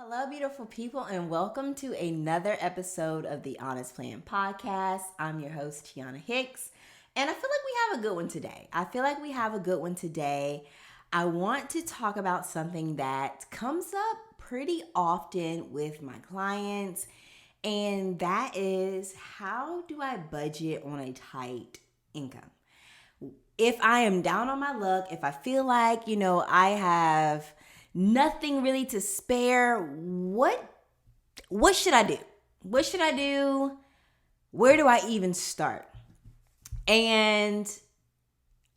Hello, beautiful people, and welcome to another episode of the Honest Plan Podcast. I'm your host, Tiana Hicks, and I feel like we have a good one today. I want to talk about something that comes up pretty often with my clients, and that is how do I budget on a tight income? If I am down on my luck, if I feel like, I have nothing really to spare, what should I do? What should I do? Where do I even start? And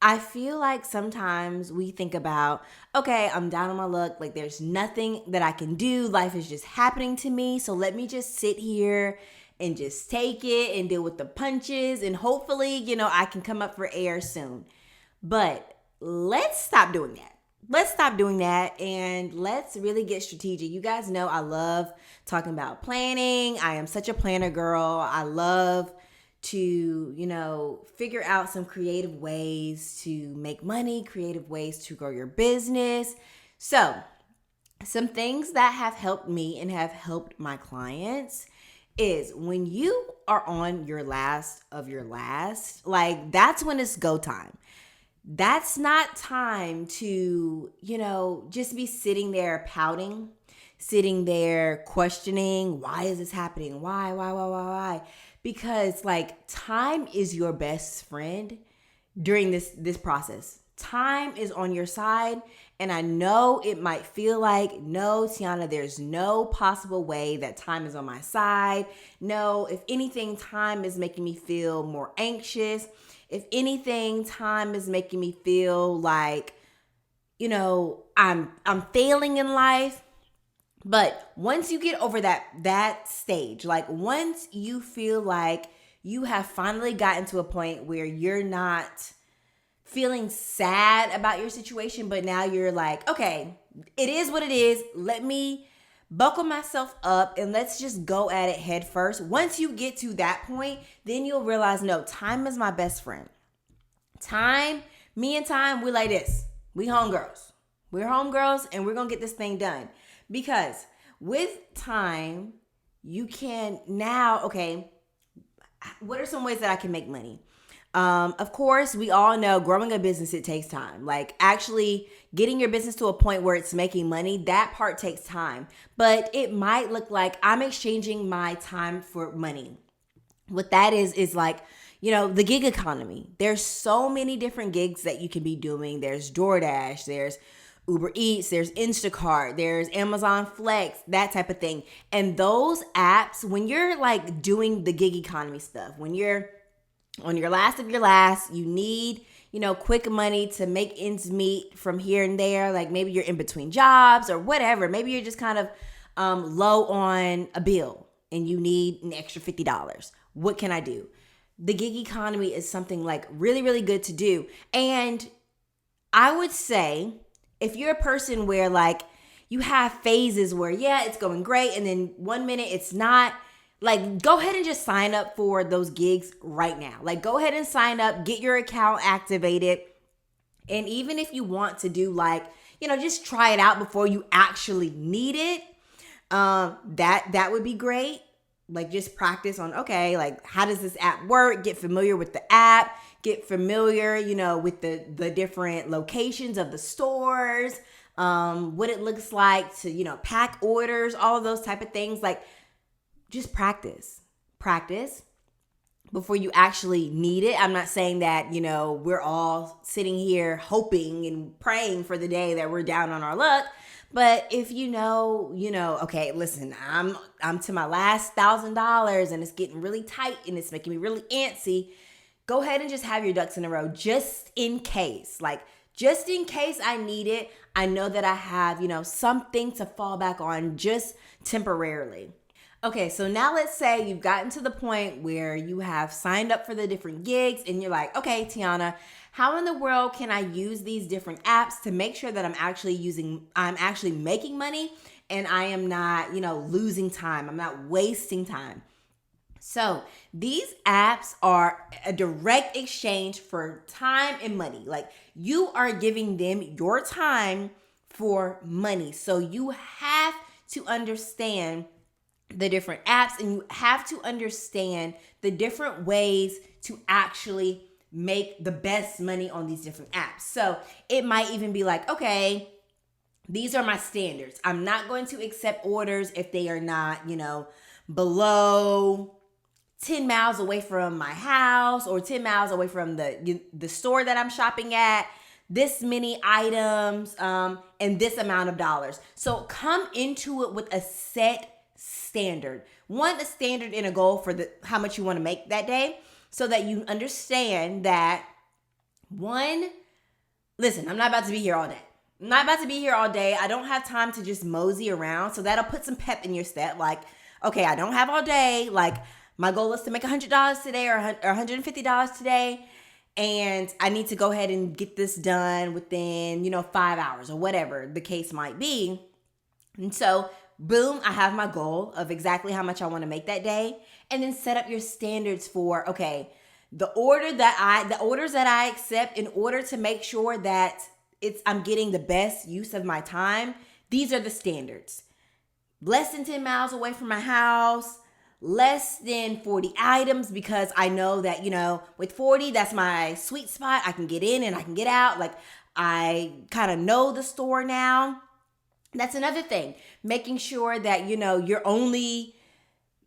I feel like sometimes we think about, okay, I'm down on my luck, like there's nothing that I can do. Life is just happening to me. So let me just sit here and just take it and deal with the punches and hopefully, I can come up for air soon. But let's stop doing that. Let's stop doing that and let's really get strategic. You guys know I love talking about planning. I am such a planner girl. I love to, figure out some creative ways to make money, creative ways to grow your business. So, some things that have helped me and have helped my clients is when you are on your last of your last, like that's when it's go time. That's not time to, just be sitting there pouting, sitting there questioning, why is this happening? Why? Because like time is your best friend during this process. Time is on your side. And I know it might feel like, no, Tiana, there's no possible way that time is on my side. No, if anything, time is making me feel more anxious. If anything, time is making me feel like, I'm failing in life. But once you get over that stage, like once you feel like you have finally gotten to a point where you're not feeling sad about your situation, but now you're like, okay, it is what it is. Let me buckle myself up and let's just go at it head first. Once you get to that point, then you'll realize, no, time is my best friend. Me and time, we like this. We homegirls. We're homegirls and we're going to get this thing done. Because with time, you can now, okay, what are some ways that I can make money? Of course, we all know growing a business, it takes time. Like actually getting your business to a point where it's making money, that part takes time. But it might look like I'm exchanging my time for money. What that is like, the gig economy. There's so many different gigs that you can be doing. There's DoorDash, there's Uber Eats, there's Instacart, there's Amazon Flex, that type of thing. And those apps, when you're like doing the gig economy stuff, when you're on your last of your last, you need, quick money to make ends meet from here and there. Like maybe you're in between jobs or whatever. Maybe you're just kind of low on a bill and you need an extra $50. What can I do? The gig economy is something like really, really good to do. And I would say if you're a person where like you have phases where, yeah, it's going great. And then 1 minute it's not, like, go ahead and just sign up for those gigs right now. Like, go ahead and sign up, get your account activated. And even if you want to do like, just try it out before you actually need it, that would be great. Like, just practice on, okay, like, how does this app work? Get familiar with the app. Get familiar, with the different locations of the stores, what it looks like to, pack orders, all of those type of things. Like, just practice before you actually need it. I'm not saying that, we're all sitting here hoping and praying for the day that we're down on our luck. But if okay, listen, I'm to my last $1,000 and it's getting really tight and it's making me really antsy, go ahead and just have your ducks in a row just in case. Like, just in case I need it, I know that I have, something to fall back on just temporarily. Okay, so now let's say you've gotten to the point where you have signed up for the different gigs and you're like, okay, Tiana, how in the world can I use these different apps to make sure that I'm actually making money and I am not, losing time. I'm not wasting time. So these apps are a direct exchange for time and money. Like you are giving them your time for money. So you have to understand the different apps, and you have to understand the different ways to actually make the best money on these different apps. So it might even be like, okay, these are my standards. I'm not going to accept orders if they are not, below 10 miles away from my house or 10 miles away from the store that I'm shopping at, this many items, and this amount of dollars. So come into it with a set standard. A standard and a goal for how much you want to make that day, so that you understand that, listen, I'm not about to be here all day. I don't have time to just mosey around. So that'll put some pep in your step. Like, okay, I don't have all day. Like, my goal is to make $100 today or $150 today. And I need to go ahead and get this done within, 5 hours or whatever the case might be. And so, boom, I have my goal of exactly how much I want to make that day. And then set up your standards for, okay, the orders that I accept in order to make sure that I'm getting the best use of my time. These are the standards. Less than 10 miles away from my house, less than 40 items, because I know that, with 40, that's my sweet spot. I can get in and I can get out. Like, I kind of know the store now. That's another thing. Making sure that, you're only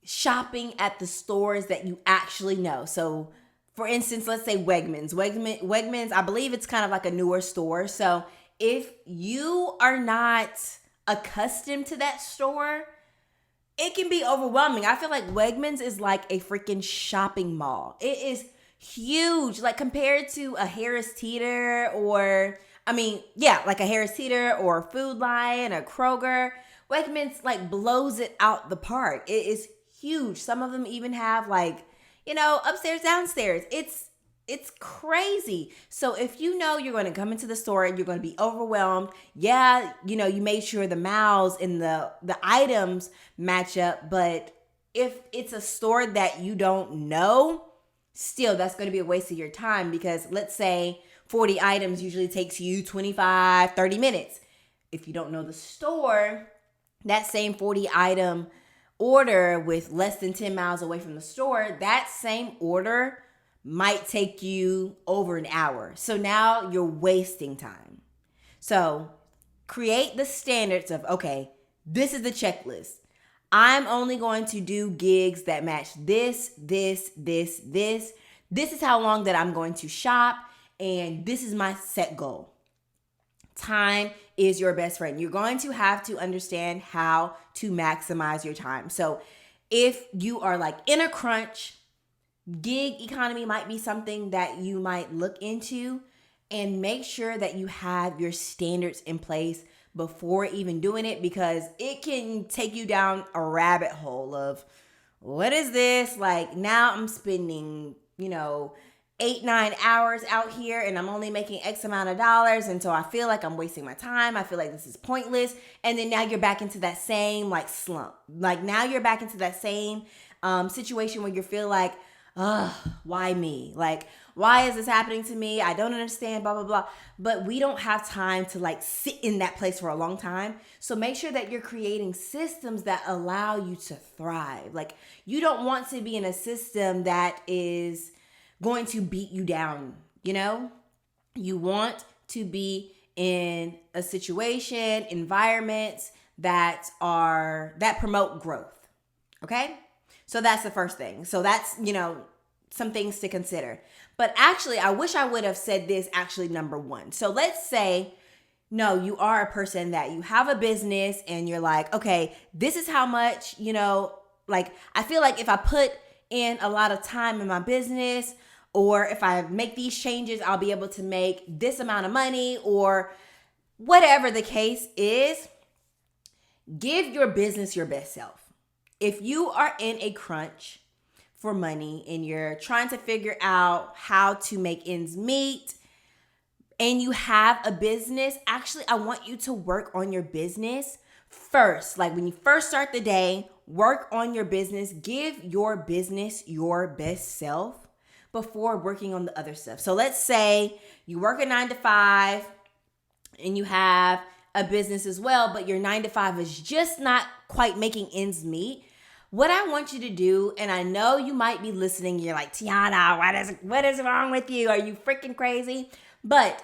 shopping at the stores that you actually know. So, for instance, let's say Wegmans. Wegmans, I believe it's kind of like a newer store. So, if you are not accustomed to that store, it can be overwhelming. I feel like Wegmans is like a freaking shopping mall. It is huge, like compared to a Harris Teeter like a Harris Teeter or Food Lion, a Kroger. Wegmans like blows it out the park. It is huge. Some of them even have upstairs, downstairs. It's crazy. So if you're going to come into the store and you're going to be overwhelmed, you made sure the miles and the items match up. But if it's a store that you don't know, still that's going to be a waste of your time, because let's say 40 items usually takes you 25, 30 minutes. If you don't know the store, that same 40 item order with less than 10 miles away from the store, that same order might take you over an hour. So now you're wasting time. So create the standards of, okay, this is the checklist. I'm only going to do gigs that match this. This is how long that I'm going to shop, and this is my set goal. Time is your best friend. You're going to have to understand how to maximize your time. So if you are like in a crunch, gig economy might be something that you might look into, and make sure that you have your standards in place before even doing it, because it can take you down a rabbit hole of, what is this? Like, now I'm spending, 8-9 hours out here and I'm only making X amount of dollars. And so I feel like I'm wasting my time. I feel like this is pointless. And then now you're back into that same slump. Like, now you're back into that same situation where you feel like, why me? Like, why is this happening to me? I don't understand, blah, blah, blah. But we don't have time to sit in that place for a long time. So make sure that you're creating systems that allow you to thrive. Like, you don't want to be in a system that is going to beat you down, You want to be in a situation, environments that promote growth. Okay? So that's the first thing. So that's, some things to consider. But actually, I wish I would have said this number one. So let's say, no, you are a person that you have a business and you're like, okay, this is how much, I feel like if I put in a lot of time in my business, or if I make these changes, I'll be able to make this amount of money, or whatever the case is. Give your business your best self. If you are in a crunch for money and you're trying to figure out how to make ends meet and you have a business, actually, I want you to work on your business first. Like, when you first start the day, work on your business. Give your business your best self before working on the other stuff. So let's say you work a 9 to 5 and you have a business as well, but your 9 to 5 is just not quite making ends meet, what I want you to do, and I know you might be listening, you're like, Tiana, what is wrong with you? Are you freaking crazy? But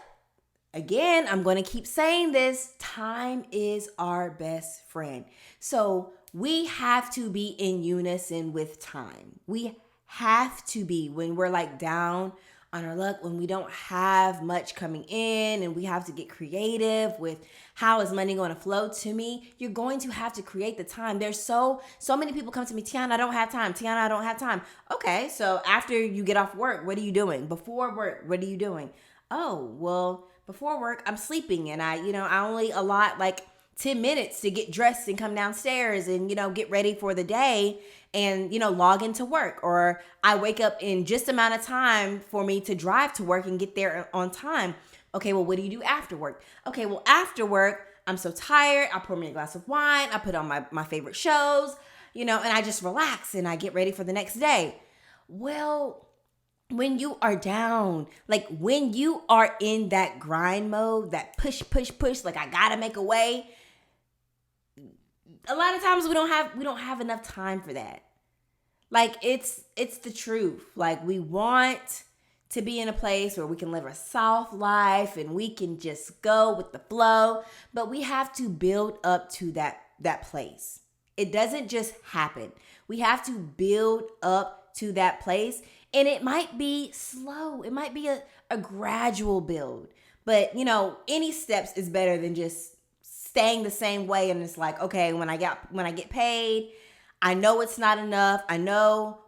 again, I'm going to keep saying this. Time is our best friend. So we have to be in unison with time. We have to be when we're like down on our luck, when we don't have much coming in and we have to get creative with how is money going to flow to me. You're going to have to create the time. There's so many people come to me, Tiana, I don't have time. Tiana, I don't have time. Okay, so after you get off work, what are you doing? Before work, what are you doing? Oh, well, before work, I'm sleeping and I only allot like 10 minutes to get dressed and come downstairs and, get ready for the day and, log into work. Or I wake up in just amount of time for me to drive to work and get there on time. Okay, well, what do you do after work? Okay, well, after work, I'm so tired. I pour me a glass of wine. I put on my favorite shows, and I just relax and I get ready for the next day. Well, when you are down, like when you are in that grind mode, that push, like I gotta make a way, a lot of times we don't have enough time for that. Like it's the truth. Like we want to be in a place where we can live a soft life and we can just go with the flow, but we have to build up to that place. It doesn't just happen. We have to build up to that place. And it might be slow. It might be a gradual build. But, any steps is better than just staying the same way. And it's like, okay, when I get paid, I know it's not enough. I know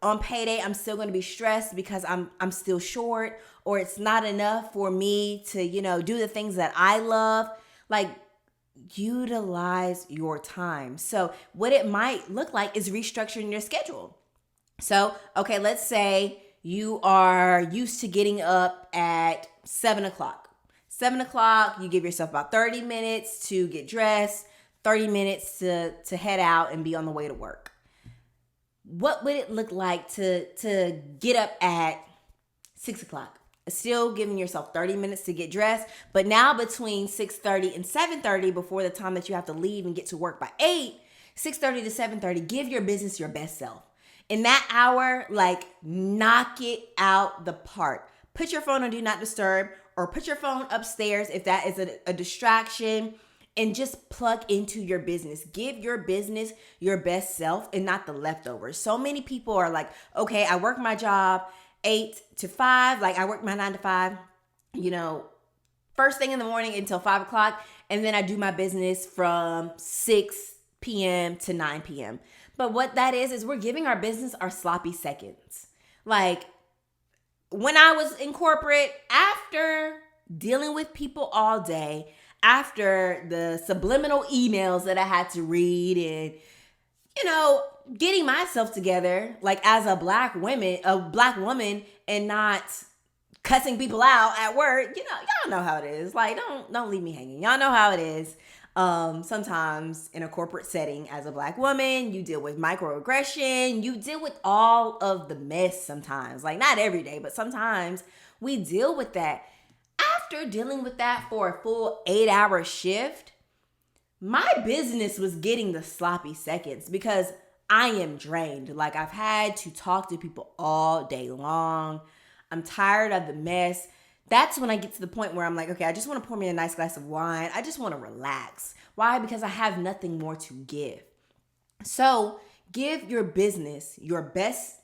on payday, I'm still going to be stressed because I'm still short, or it's not enough for me to, do the things that I love. Like, utilize your time. So what it might look like is restructuring your schedule. So, okay, let's say you are used to getting up at 7 o'clock. 7 o'clock, you give yourself about 30 minutes to get dressed, 30 minutes to head out and be on the way to work. What would it look like to get up at 6 o'clock? Still giving yourself 30 minutes to get dressed, but now between 6:30 and 7:30, before the time that you have to leave and get to work by 8, 6:30 to 7:30, give your business your best self. In that hour, like, knock it out the park. Put your phone on Do Not Disturb, or put your phone upstairs if that is a distraction, and just plug into your business. Give your business your best self and not the leftovers. So many people are like, okay, I work my job 8 to 5. Like, I work my 9 to 5, first thing in the morning until 5 o'clock. And then I do my business from 6 p.m. to 9 p.m. But what that is we're giving our business our sloppy seconds. Like, when I was in corporate, after dealing with people all day, after the subliminal emails that I had to read and, getting myself together, like as a black woman and not cussing people out at work, y'all know how it is. Like, don't leave me hanging. Y'all know how it is. Sometimes in a corporate setting as a black woman, you deal with microaggression, you deal with all of the mess sometimes. Like, not every day, but sometimes we deal with that. After dealing with that for a full 8-hour shift, my business was getting the sloppy seconds because I am drained. Like, I've had to talk to people all day long. I'm tired of the mess. That's when I get to the point where I'm like, okay, I just want to pour me a nice glass of wine. I just want to relax. Why? Because I have nothing more to give. So give your business your best.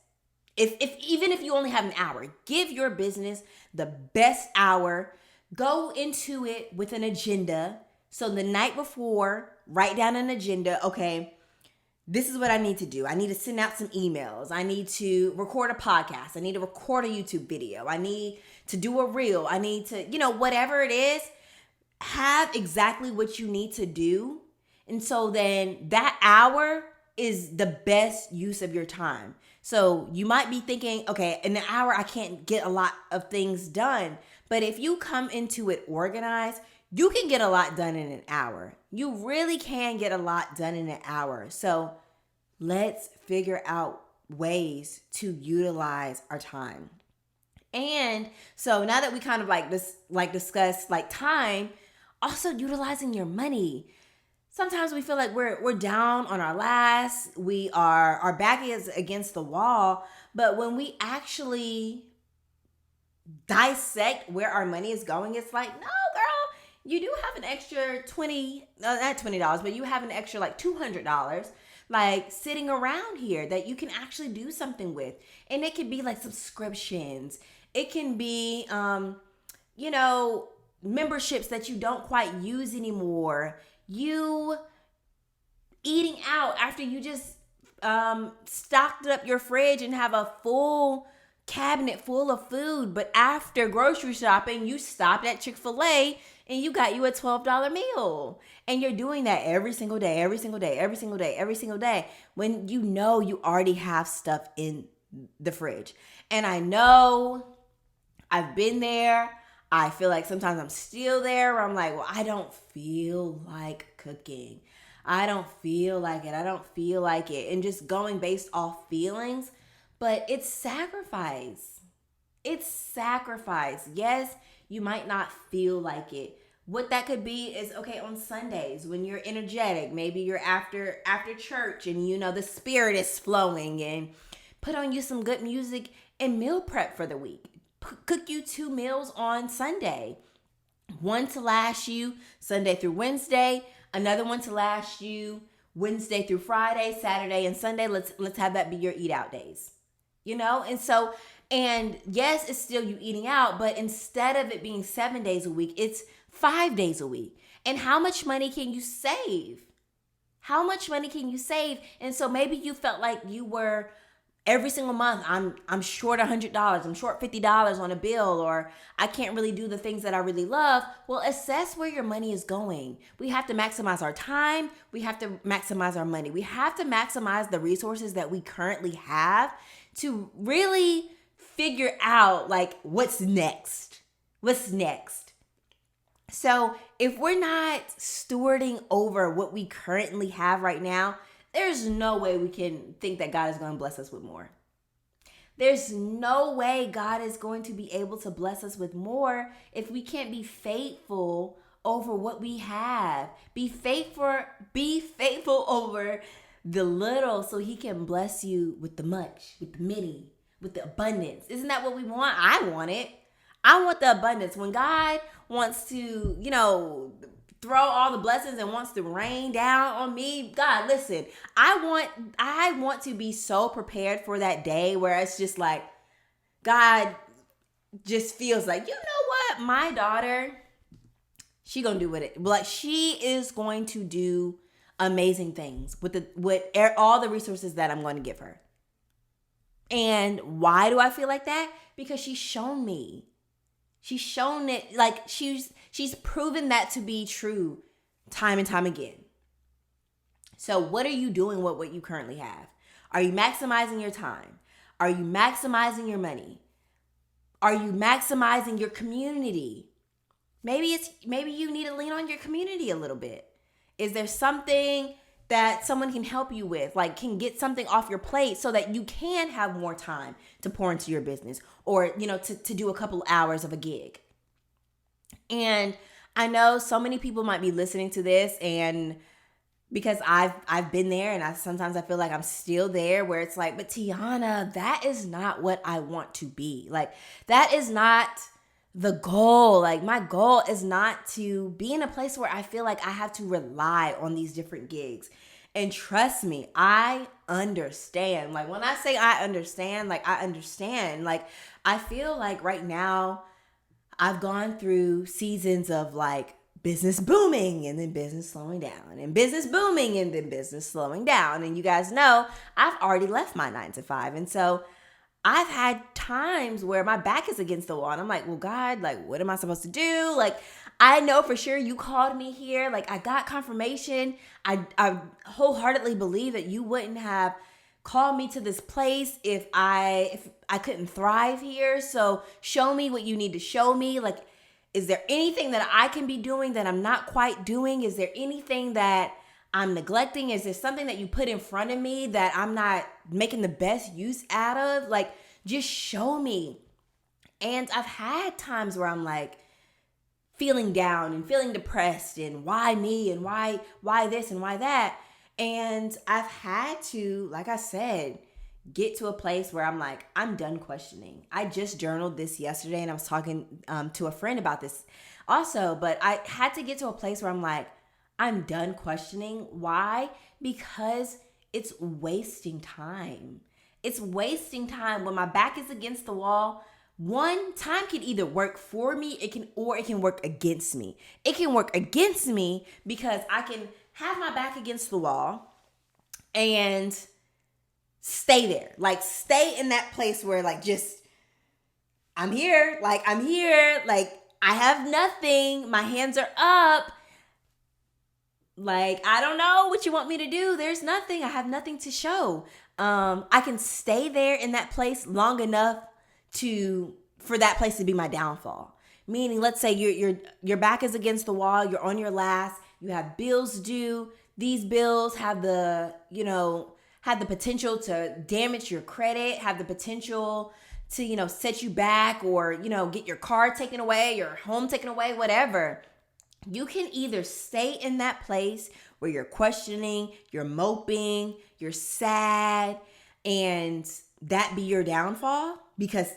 Even if you only have an hour, give your business the best hour. Go into it with an agenda. So the night before, write down an agenda. Okay, this is what I need to do. I need to send out some emails. I need to record a podcast. I need to record a YouTube video. I need to do a reel. I need to, whatever it is, have exactly what you need to do. And so then that hour is the best use of your time. So you might be thinking, okay, in an hour, I can't get a lot of things done. But if you come into it organized, you can get a lot done in an hour. You really can get a lot done in an hour. So let's figure out ways to utilize our time. And so now that we kind of discussed time, Also, utilizing your money. Sometimes we feel like we're down on our last. Our back is against the wall. But when we actually dissect where our money is going, it's like, no, girl, you do have an extra not $20, but you have an extra like $200 like sitting around here that you can actually do something with. And it could be like subscriptions. It can be you know, memberships that you don't quite use anymore. You eating out after you just stocked up your fridge and have a full cabinet full of food, but after grocery shopping, you stopped at Chick-fil-A and you got you a $12 meal. And you're doing that every single day, every single day, every single day, every single day, when you know you already have stuff in the fridge. And I know I've been there. I feel like sometimes I'm still there where I'm like, well, I don't feel like cooking. I don't feel like it. I don't feel like it. And just going based off feelings. But it's sacrifice. It's sacrifice. Yes, you might not feel like it. What that could be is, okay, on Sundays when you're energetic, maybe you're after church and you know the spirit is flowing, and put on you some good music and meal prep for the week. Cook you 2 meals on Sunday. One to last you Sunday through Wednesday, another one to last you Wednesday through Friday, Saturday and Sunday. Let's have that be your eat out days. You know? And yes, it's still you eating out, but instead of it being 7 days a week, it's 5 days a week. And how much money can you save? How much money can you save? And so maybe you felt like you were every single month, I'm short $100, I'm short $50 on a bill, or I can't really do the things that I really love. Well, assess where your money is going. We have to maximize our time. We have to maximize our money. We have to maximize the resources that we currently have to really figure out like what's next. What's next? So if we're not stewarding over what we currently have right now, there's no way we can think that God is going to bless us with more. There's no way God is going to be able to bless us with more if we can't be faithful over what we have. Be faithful over the little so he can bless you with the much, with the many, with the abundance. Isn't that what we want? I want it. I want the abundance. When God wants to, throw all the blessings and wants to rain down on me, God, listen, I want to be so prepared for that day where it's just like, God just feels like, you know what? My daughter, she gonna do she is going to do amazing things with all the resources that I'm going to give her. And why do I feel like that? Because she's shown me. She's shown it, like she's proven that to be true time and time again. So what are you doing with what you currently have? Are you maximizing your time? Are you maximizing your money? Are you maximizing your community? Maybe you need to lean on your community a little bit. Is there something that someone can help you with, like can get something off your plate so that you can have more time to pour into your business, or, to do a couple hours of a gig? And I know so many people might be listening to this, and because I've been there, and sometimes I feel like I'm still there, where it's like, but Tiana, that is not what I want to be. Like, that is not the goal. Like, my goal is not to be in a place where I feel like I have to rely on these different gigs. And trust me, I understand. Like, when I say I understand, like, I understand. Like, I feel like right now I've gone through seasons of like business booming and then business slowing down, and business booming and then business slowing down. And you guys know I've already left my 9-to-5. And so I've had times where my back is against the wall and I'm like, well, God, like, what am I supposed to do? Like, I know for sure you called me here. Like, I got confirmation. I wholeheartedly believe that you wouldn't have called me to this place if I couldn't thrive here. So show me what you need to show me. Like, is there anything that I can be doing that I'm not quite doing? Is there anything that I'm neglecting? Is there something that you put in front of me that I'm not making the best use out of? Like, just show me. And I've had times where I'm like, feeling down and feeling depressed and why me and why this and why that. And I've had to, like I said, get to a place where I'm like, I'm done questioning. I just journaled this yesterday and I was talking to a friend about this also, but I had to get to a place where I'm like, I'm done questioning. Why? Because it's wasting time. It's wasting time. When my back is against the wall, one, time can either work for me, it can work against me. It can work against me because I can have my back against the wall and stay there. Like, stay in that place where, like, just, I'm here. Like, I have nothing. My hands are up. Like, I don't know what you want me to do. There's nothing. I have nothing to show. I can stay there in that place long enough for that place to be my downfall. Meaning, let's say your back is against the wall, you're on your last, you have bills due. These bills have the potential to damage your credit, have the potential to, set you back or, get your car taken away, your home taken away, whatever. You can either stay in that place where you're questioning, you're moping, you're sad, and that be your downfall because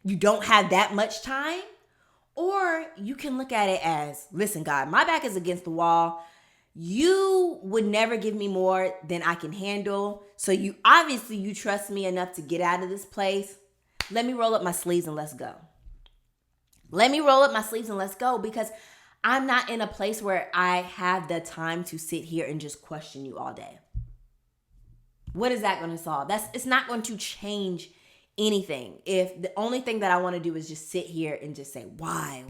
you don't have that much time. Or you can look at it as, listen, God, my back is against the wall. You would never give me more than I can handle. So you trust me enough to get out of this place. Let me roll up my sleeves and let's go. Because I'm not in a place where I have the time to sit here and just question you all day. What is that going to solve? It's not going to change anything. If the only thing that I want to do is just sit here and just say, why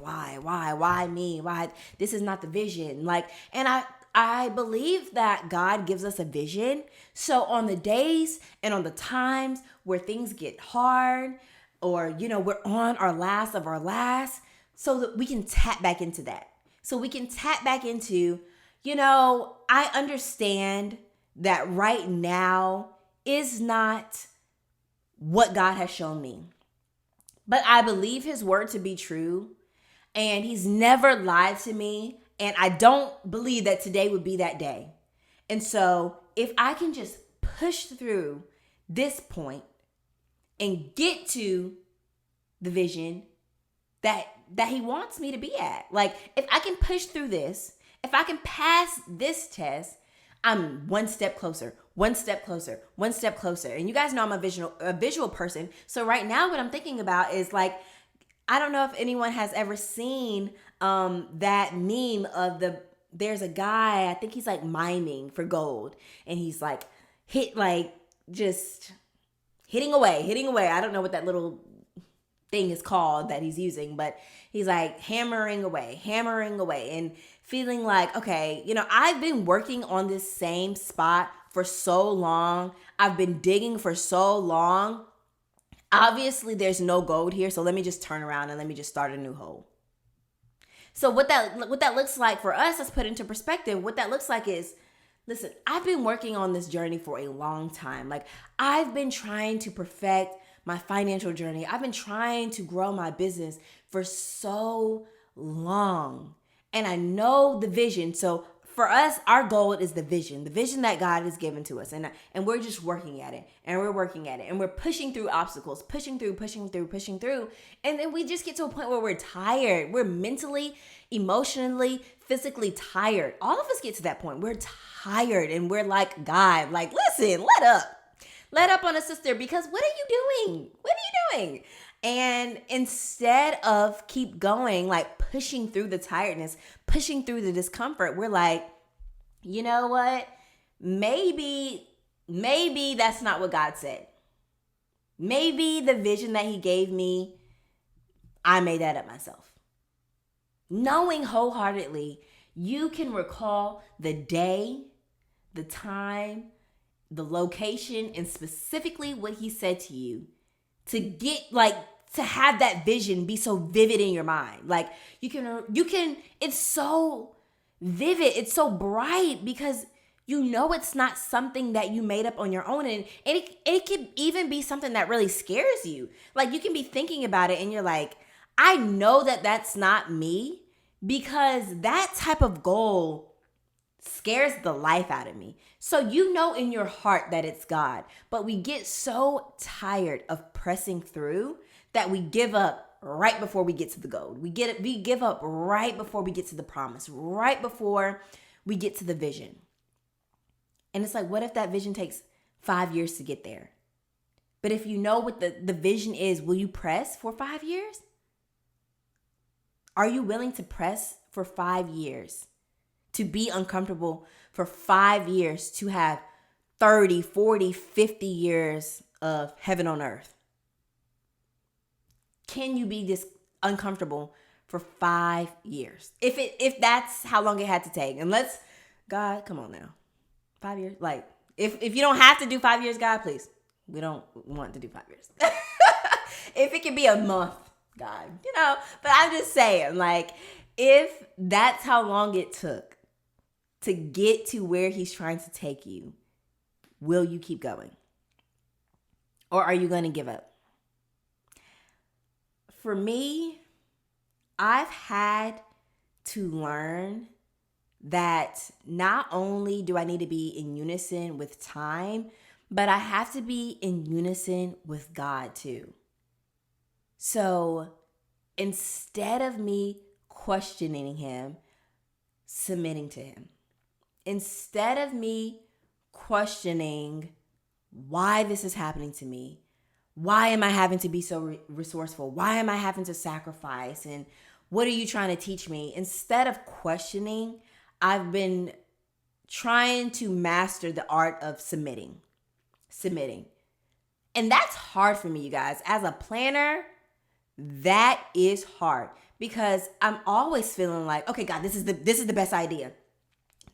me? Why? This is not the vision. And I believe that God gives us a vision. So on the days and on the times where things get hard or, we're on our last of our last, so that we can tap back into that. So we can tap back into, I understand that right now is not what God has shown me. But I believe his word to be true. And he's never lied to me. And I don't believe that today would be that day. And so if I can just push through this point and get to the vision that he wants me to be at. Like, if I can push through this, if I can pass this test, I'm one step closer. And you guys know I'm a visual person. So right now what I'm thinking about is like, I don't know if anyone has ever seen that meme of there's a guy, I think he's like miming for gold. And he's like, just hitting away. I don't know what that little thing is called that he's using, but he's like hammering away and feeling like, okay, I've been working on this same spot for so long. I've been digging for so long. Obviously there's no gold here. So let me just turn around and let me just start a new hole. So what that looks like for us, let's put into perspective. What that looks like is, listen, I've been working on this journey for a long time. Like, I've been trying to perfect my financial journey. I've been trying to grow my business for so long. And I know the vision. So for us, our goal is the vision that God has given to us. And we're just working at it. And we're pushing through obstacles, pushing through. And then we just get to a point where we're tired. We're mentally, emotionally, physically tired. All of us get to that point. We're tired and we're like, God, like, listen, let up on a sister, because what are you doing? And instead of keep going, like pushing through the tiredness, pushing through the discomfort, we're like, you know what? Maybe that's not what God said. Maybe the vision that he gave me, I made that up myself. Knowing wholeheartedly, you can recall the day, the time, the location, and specifically what he said to you to have that vision be so vivid in your mind. Like you can, it's so vivid. It's so bright because it's not something that you made up on your own. And it could even be something that really scares you. Like you can be thinking about it and you're like, I know that that's not me because that type of goal scares the life out of me. So you know in your heart that it's God, but we get so tired of pressing through that we give up right before we get to the goal. We give up right before we get to the promise, right before we get to the vision. And it's like, what if that vision takes 5 years to get there? But if you know what the vision is, will you press for 5 years? Are you willing to press for 5 years? To be uncomfortable for 5 years, to have 30, 40, 50 years of heaven on earth? Can you be this uncomfortable for 5 years? If that's how long it had to take. And God, come on now. 5 years? Like, if you don't have to do 5 years, God, please. We don't want to do 5 years. If it can be a month, God, but I'm just saying, like, if that's how long it took to get to where he's trying to take you, will you keep going? Or are you going to give up? For me, I've had to learn that not only do I need to be in unison with time, but I have to be in unison with God too. So instead of me questioning him, submitting to him. Instead of me questioning why this is happening to me, why am I having to be so resourceful? Why am I having to sacrifice? And what are you trying to teach me? Instead of questioning, I've been trying to master the art of submitting. And that's hard for me, you guys. As a planner, that is hard because I'm always feeling like, okay, God, this is the best idea.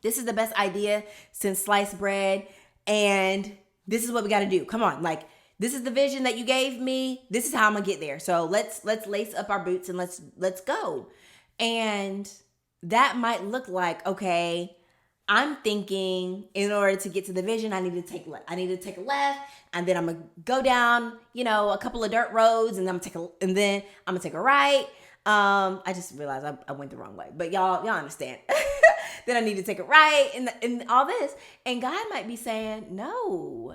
This is the best idea since sliced bread, and this is what we got to do. Come on, like, this is the vision that you gave me. This is how I'm gonna get there. So let's lace up our boots and let's go. And that might look like, okay, I'm thinking in order to get to the vision, I need to take a left, and then I'm gonna go down, a couple of dirt roads, and then I'm gonna take a right. I just realized I went the wrong way, but y'all understand. Then I need to take it right and all this. And God might be saying, no,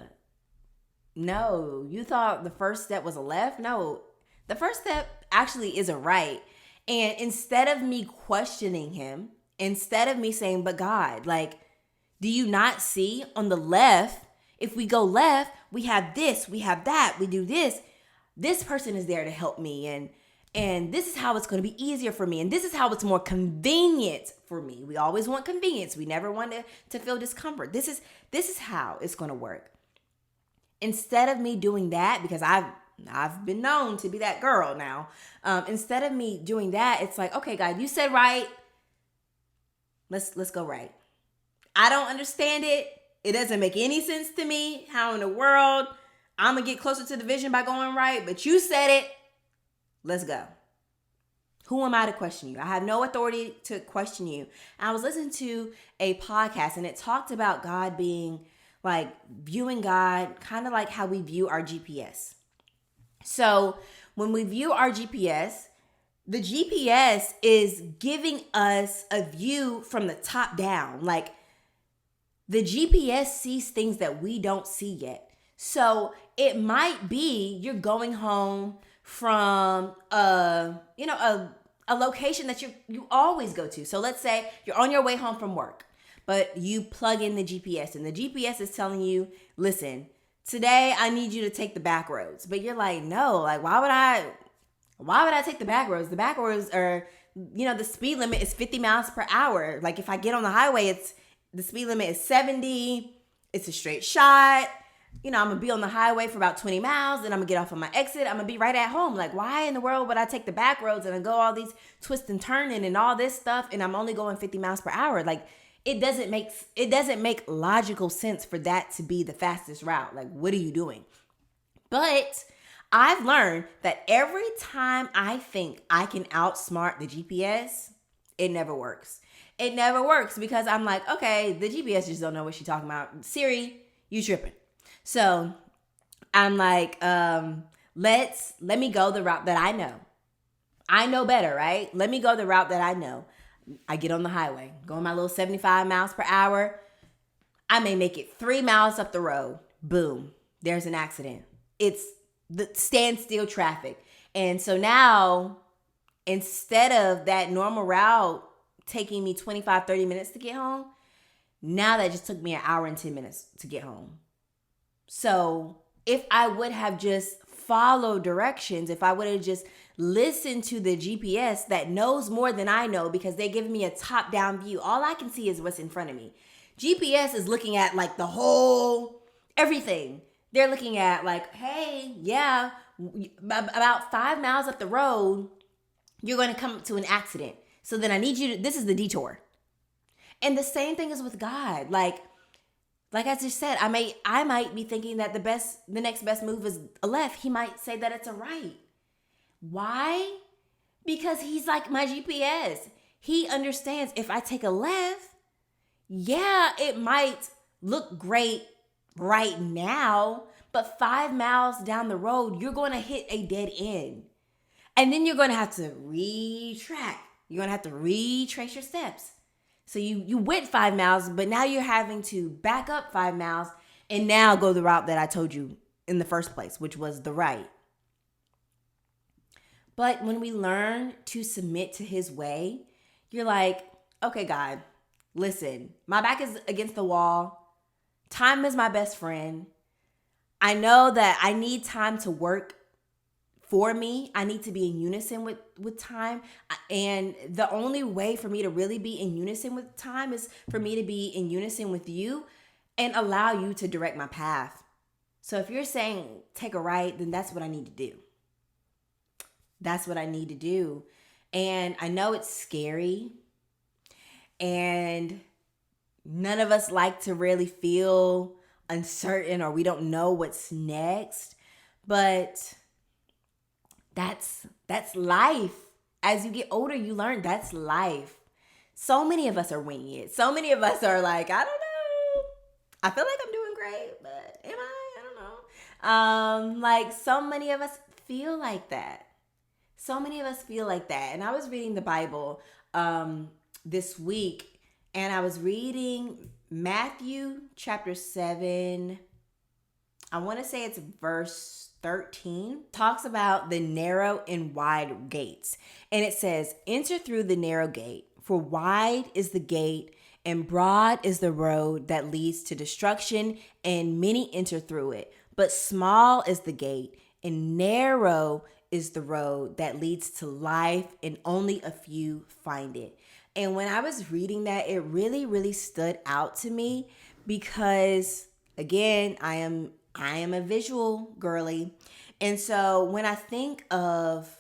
you thought the first step was a left. No, the first step actually is a right. And instead of me questioning him, instead of me saying, but God, like, do you not see on the left, if we go left, we have this, we have that, we do this. This person is there to help me. And this is how it's going to be easier for me. And this is how it's more convenient for me. We always want convenience. We never want to feel discomfort. This is how it's going to work. Instead of me doing that, because I've been known to be that girl now. Instead of me doing that, it's like, okay, God, you said right. Let's go right. I don't understand it. It doesn't make any sense to me. How in the world I'm going to get closer to the vision by going right? But you said it. Let's go. Who am I to question you? I have no authority to question you. And I was listening to a podcast, and it talked about God being like viewing God kind of like how we view our GPS. So when we view our GPS, the GPS is giving us a view from the top down. Like, the GPS sees things that we don't see yet. So it might be you're going home from a location that you always go to. So let's say you're on your way home from work, but you plug in the GPS, and the GPS is telling you, listen, today I need you to take the back roads. But you're like, no, like, why would I take the back roads? The back roads are, the speed limit is 50 miles per hour. Like, if I get on the highway, the speed limit is 70. It's a straight shot. I'm going to be on the highway for about 20 miles. Then I'm going to get off on my exit. I'm going to be right at home. Like, why in the world would I take the back roads and I go all these twists and turning and all this stuff, and I'm only going 50 miles per hour? Like, it doesn't make logical sense for that to be the fastest route. Like, what are you doing? But I've learned that every time I think I can outsmart the GPS, it never works. It never works because I'm like, okay, the GPS just don't know what she's talking about. Siri, you tripping. So I'm like, let me go the route that I know. I know better, right? Let me go the route that I know. I get on the highway, going my little 75 miles per hour. I may make it 3 miles up the road. Boom, there's an accident. It's the standstill traffic. And so now, instead of that normal route taking me 25, 30 minutes to get home, now that just took me an hour and 10 minutes to get home. So if I would have just followed directions, if I would have just listened to the GPS that knows more than I know because they give me a top-down view, all I can see is what's in front of me. GPS is looking at like the whole, everything. They're looking at like, hey, yeah, about 5 miles up the road, you're going to come to an accident. So then I need you to, this is the detour. And the same thing is with God. Like I just said, I might be thinking that the next best move is a left. He might say that it's a right. Why? Because he's like my GPS. He understands if I take a left, yeah, it might look great right now, but 5 miles down the road, you're going to hit a dead end. And then you're going to have to retrack. You're going to have to retrace your steps. So you went 5 miles, but now you're having to back up 5 miles and now go the route that I told you in the first place, which was the right. But when we learn to submit to his way, you're like, okay, God, listen, my back is against the wall. Time is my best friend. I know that I need time to work for me. I need to be in unison with time. And the only way for me to really be in unison with time is for me to be in unison with you and allow you to direct my path. So if you're saying take a right, then that's what I need to do. That's what I need to do. And I know it's scary. And none of us like to really feel uncertain or we don't know what's next. But that's life. As you get older, you learn that's life. So many of us are winging it. So many of us are like, I don't know. I feel like I'm doing great, but am I? I don't know. Like so many of us feel like that. So many of us feel like that. And I was reading the Bible this week, and I was reading Matthew chapter 7. I want to say it's verse 13. Talks about the narrow and wide gates. And it says, enter through the narrow gate, for wide is the gate and broad is the road that leads to destruction, and many enter through it. But small is the gate and narrow is the road that leads to life, and only a few find it. And when I was reading that, it really, really stood out to me because, again, I am a visual girly. And so when I think of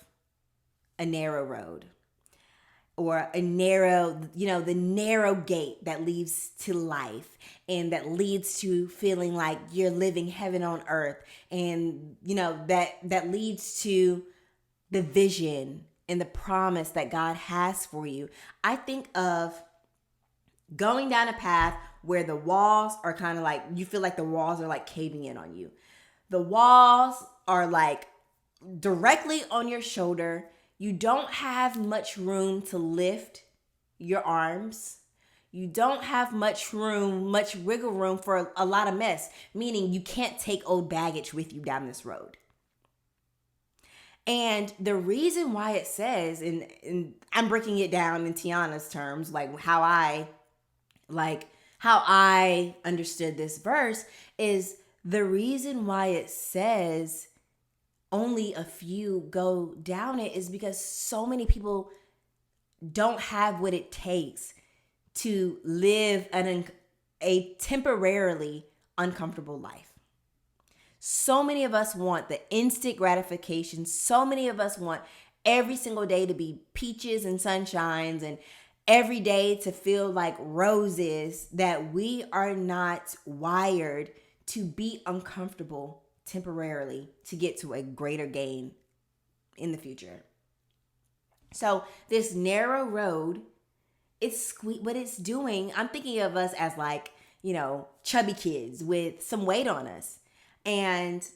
a narrow road or a narrow, the narrow gate that leads to life and that leads to feeling like you're living heaven on earth, and, that leads to the vision and the promise that God has for you. I think of going down a path where the walls are kind of like, you feel like the walls are like caving in on you. The walls are like directly on your shoulder. You don't have much room to lift your arms. You don't have much wiggle room for a lot of mess, meaning you can't take old baggage with you down this road. And the reason why it says, and I'm breaking it down in Tiana's terms, like how I understood this verse, is the reason why it says only a few go down it is because so many people don't have what it takes to live a temporarily uncomfortable life. So many of us want the instant gratification. So many of us want every single day to be peaches and sunshines and every day to feel like roses, that we are not wired to be uncomfortable temporarily to get to a greater gain in the future. So this narrow road, what it's doing, I'm thinking of us as like, chubby kids with some weight on us. And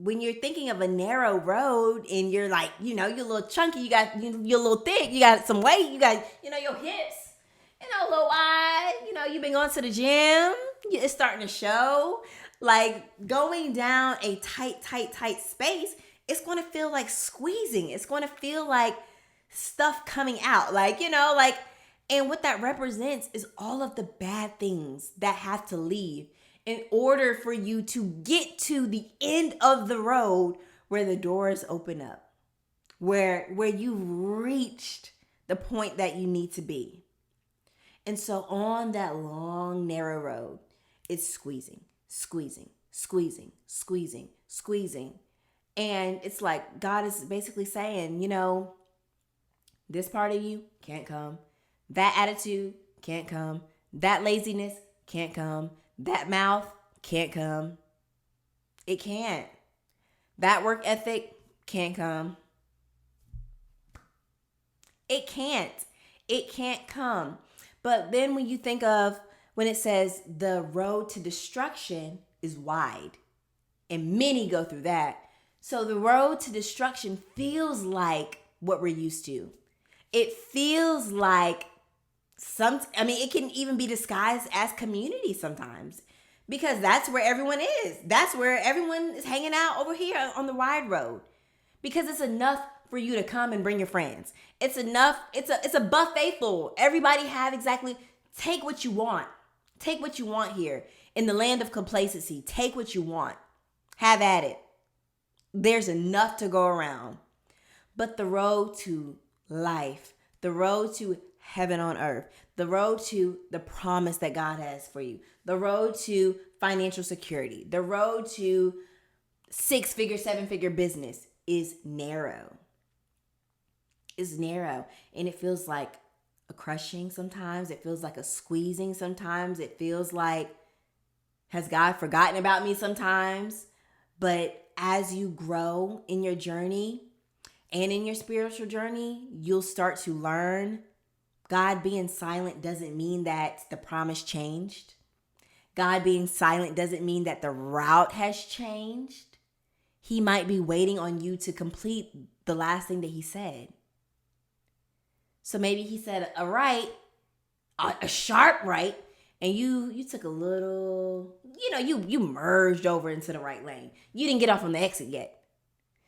when you're thinking of a narrow road and you're like, you're a little chunky, you're a little thick, you got some weight, you got, your hips, a little wide, you've been going to the gym, it's starting to show. Like going down a tight space, it's going to feel like squeezing. It's going to feel like stuff coming out. And what that represents is all of the bad things that have to leave in order for you to get to the end of the road where the doors open up, where you've reached the point that you need to be. And so on that long, narrow road, it's squeezing. And it's like God is basically saying, this part of you can't come. That attitude can't come. That laziness can't come. That mouth can't come. It can't. That work ethic can't come. It can't. It can't come. But then when you think of when it says the road to destruction is wide, and many go through that. So the road to destruction feels like what we're used to. It feels like it can even be disguised as community sometimes, because that's where everyone is. That's where everyone is hanging out over here on the wide road, because it's enough for you to come and bring your friends. It's enough. It's a buffet full. Everybody take what you want. Take what you want here in the land of complacency. Take what you want. Have at it. There's enough to go around. But the road to life, the road to heaven on earth, the road to the promise that God has for you, the road to financial security, the road to 6-figure, 7-figure business is narrow. It's narrow, and it feels like a crushing sometimes. It feels like a squeezing sometimes. It feels like, has God forgotten about me sometimes? But as you grow in your journey and in your spiritual journey, you'll start to learn God being silent doesn't mean that the promise changed. God being silent doesn't mean that the route has changed. He might be waiting on you to complete the last thing that he said. So maybe he said a right, a sharp right, and you took a little, you merged over into the right lane. You didn't get off on the exit yet.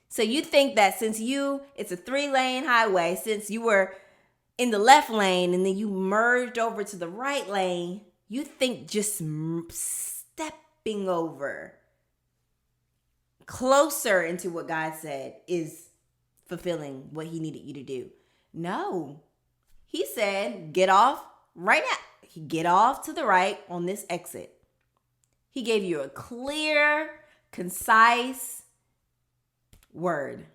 So you think that since it's a 3-lane highway, since you were in the left lane and then you merged over to the right lane, you think just stepping over closer into what God said is fulfilling what he needed you to do. No. He said, get off right now. Get off to the right on this exit. He gave you a clear, concise word.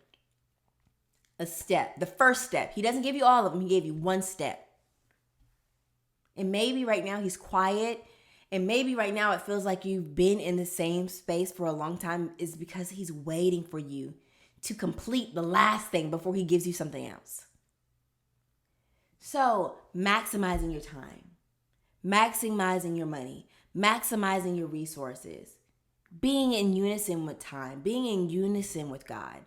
A step. The first step. He doesn't give you all of them. He gave you one step. And maybe right now he's quiet. And maybe right now it feels like you've been in the same space for a long time, is because he's waiting for you to complete the last thing before he gives you something else. So maximizing your time, maximizing your money, maximizing your resources, being in unison with time, being in unison with God.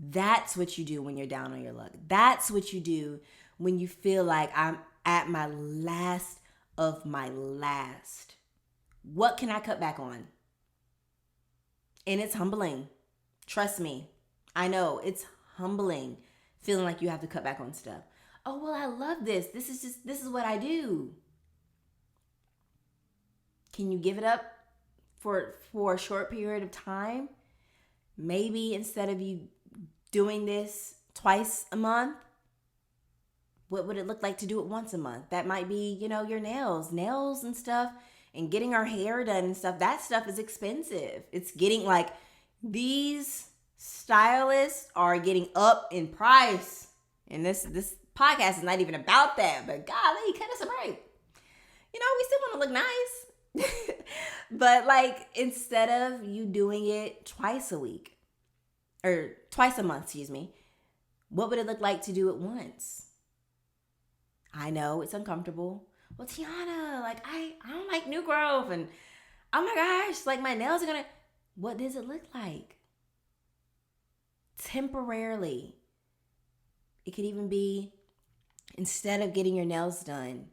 That's what you do when you're down on your luck. That's what you do when you feel like I'm at my last of my last. What can I cut back on? And it's humbling. Trust me. I know it's humbling feeling like you have to cut back on stuff. Oh, well, I love this. This is what I do. Can you give it up for a short period of time? Maybe instead of you doing this twice a month, what would it look like to do it once a month? That might be, your nails and stuff, and getting our hair done and stuff. That stuff is expensive. It's getting like, these stylists are getting up in price. And this podcast is not even about that, but golly, cut us a break. We still want to look nice. But instead of you doing it twice a week, or twice a month, what would it look like to do it once? I know it's uncomfortable. Well, Tiana, I don't like new growth, and oh my gosh, my nails are gonna. What does it look like? Temporarily. It could even be, instead of getting your nails done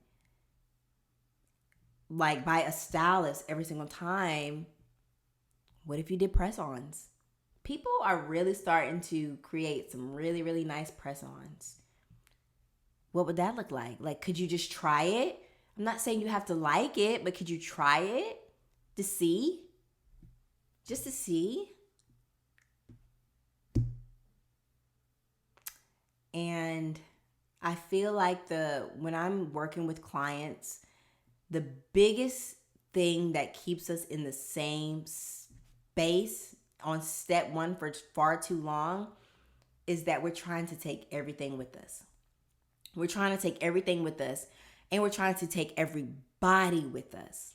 like by a stylist every single time, what if you did press-ons? People are really starting to create some really, really nice press-ons. What would that look like? Like, could you just try it? I'm not saying you have to like it, but could you try it to see? Just to see? And I feel like when I'm working with clients, the biggest thing that keeps us in the same space on step one for far too long is that we're trying to take everything with us. We're trying to take everything with us, and we're trying to take everybody with us.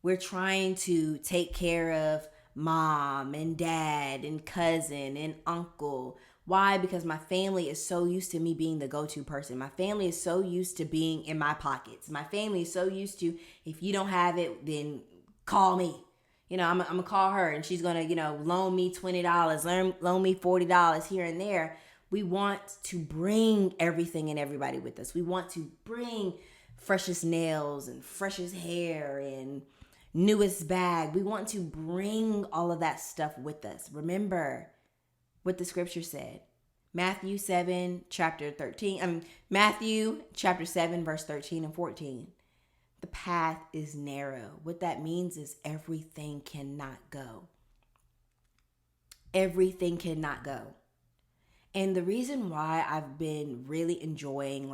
We're trying to take care of mom and dad and cousin and uncle. Why? Because my family is so used to me being the go-to person. My family is so used to being in my pockets. My family is so used to, if you don't have it, then call me. I'm going to call her, and she's going to, loan me $20, loan me $40 here and there. We want to bring everything and everybody with us. We want to bring freshest nails and freshest hair and newest bag. We want to bring all of that stuff with us. Remember what the scripture said. Matthew chapter 7, verse 13 and 14. The path is narrow. What that means is everything cannot go. Everything cannot go. And the reason why I've been really enjoying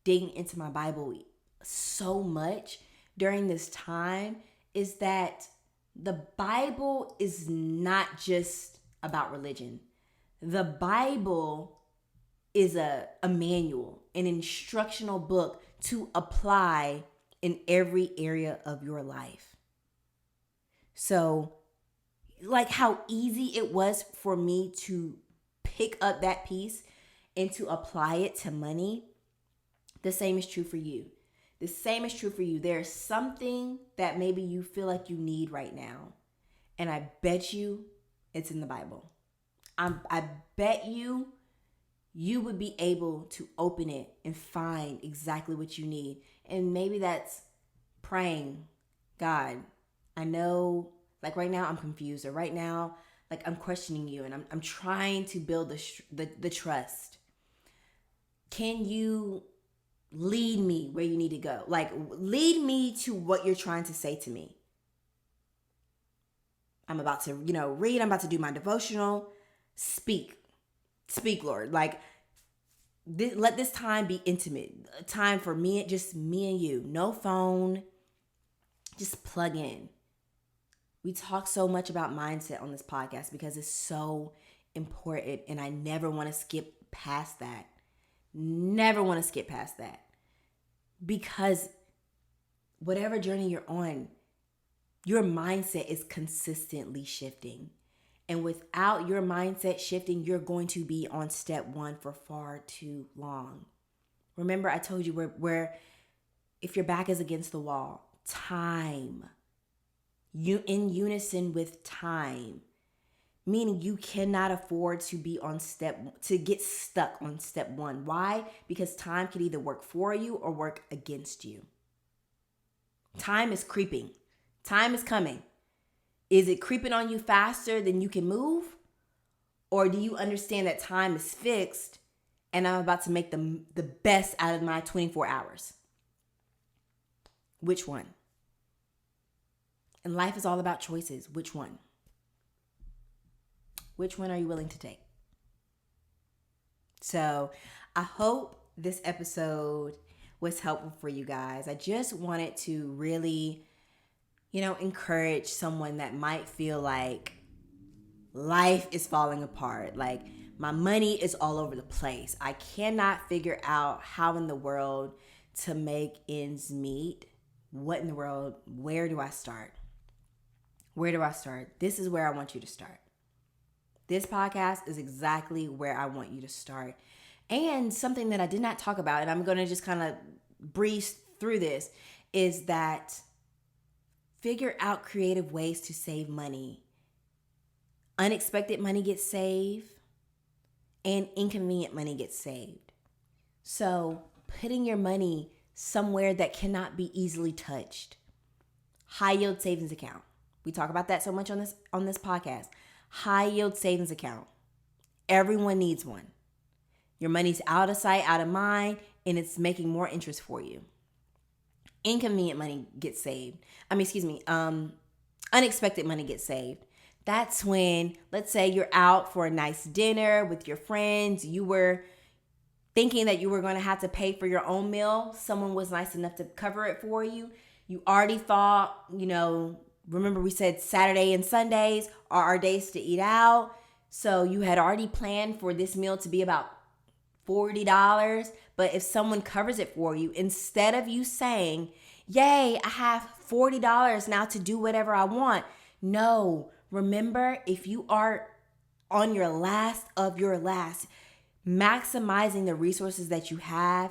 digging into my Bible so much during this time is that the Bible is not just about religion. The Bible is a manual, an instructional book to apply in every area of your life. So, like how easy it was for me to pick up that piece and to apply it to money, the same is true for you. The same is true for you. There's something that maybe you feel like you need right now, and I bet you it's in the Bible. I bet you would be able to open it and find exactly what you need. And maybe that's praying, God, I know, right now I'm confused, or right now, I'm questioning you, and I'm trying to build the trust. Can you lead me where you need to go? Lead me to what you're trying to say to me. I'm about to, read. I'm about to do my devotional. Speak, Lord. Let this time be intimate. Time for just me and you. No phone. Just plug in. We talk so much about mindset on this podcast because it's so important, and I never want to skip past that. Never want to skip past that. Because whatever journey you're on, your mindset is consistently shifting. And without your mindset shifting, you're going to be on step one for far too long. Remember, I told you where if your back is against the wall, time. You in unison with time. Meaning you cannot afford to get stuck on step one. Why? Because time can either work for you or work against you. Time is creeping. Time is coming. Is it creeping on you faster than you can move? Or do you understand that time is fixed and I'm about to make the best out of my 24 hours? Which one? And life is all about choices. Which one? Which one are you willing to take? So I hope this episode was helpful for you guys. I just wanted to really, encourage someone that might feel like life is falling apart. Like my money is all over the place. I cannot figure out how in the world to make ends meet. What in the world? Where do I start? Where do I start? This is where I want you to start. This podcast is exactly where I want you to start. And something that I did not talk about, and I'm going to just kind of breeze through this, is that figure out creative ways to save money Unexpected money gets saved, and inconvenient money gets saved. So putting your money somewhere that cannot be easily touched. High yield savings account. We talk about that so much on this podcast. High yield savings account. Everyone needs one. Your money's out of sight, out of mind, and it's making more interest for you. Inconvenient money gets saved. Unexpected money gets saved. That's when, let's say you're out for a nice dinner with your friends. You were thinking that you were going to have to pay for your own meal. Someone was nice enough to cover it for you. You already thought, remember we said Saturday and Sundays are our days to eat out. So you had already planned for this meal to be about $40. But if someone covers it for you, instead of you saying, yay, I have $40 now to do whatever I want. No, remember, if you are on your last of your last, maximizing the resources that you have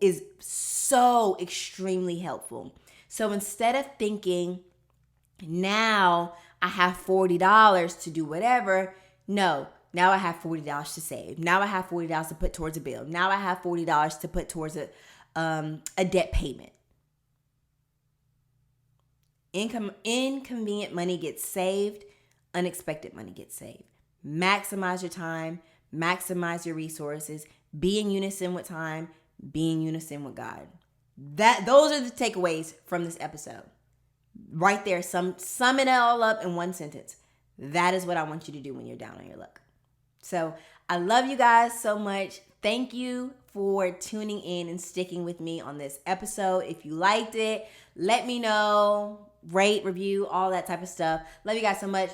is so extremely helpful. So instead of thinking, now I have $40 to do whatever, no, now I have $40 to save. Now I have $40 to put towards a bill. Now I have $40 to put towards a debt payment. Inconvenient money gets saved. Unexpected money gets saved. Maximize your time. Maximize your resources. Be in unison with time. Be in unison with God. Those are the takeaways from this episode. Right there, sum it all up in one sentence. That is what I want you to do when you're down on your luck. So I love you guys so much. Thank you for tuning in and sticking with me on this episode. If you liked it, let me know. Rate, review, all that type of stuff. Love you guys so much.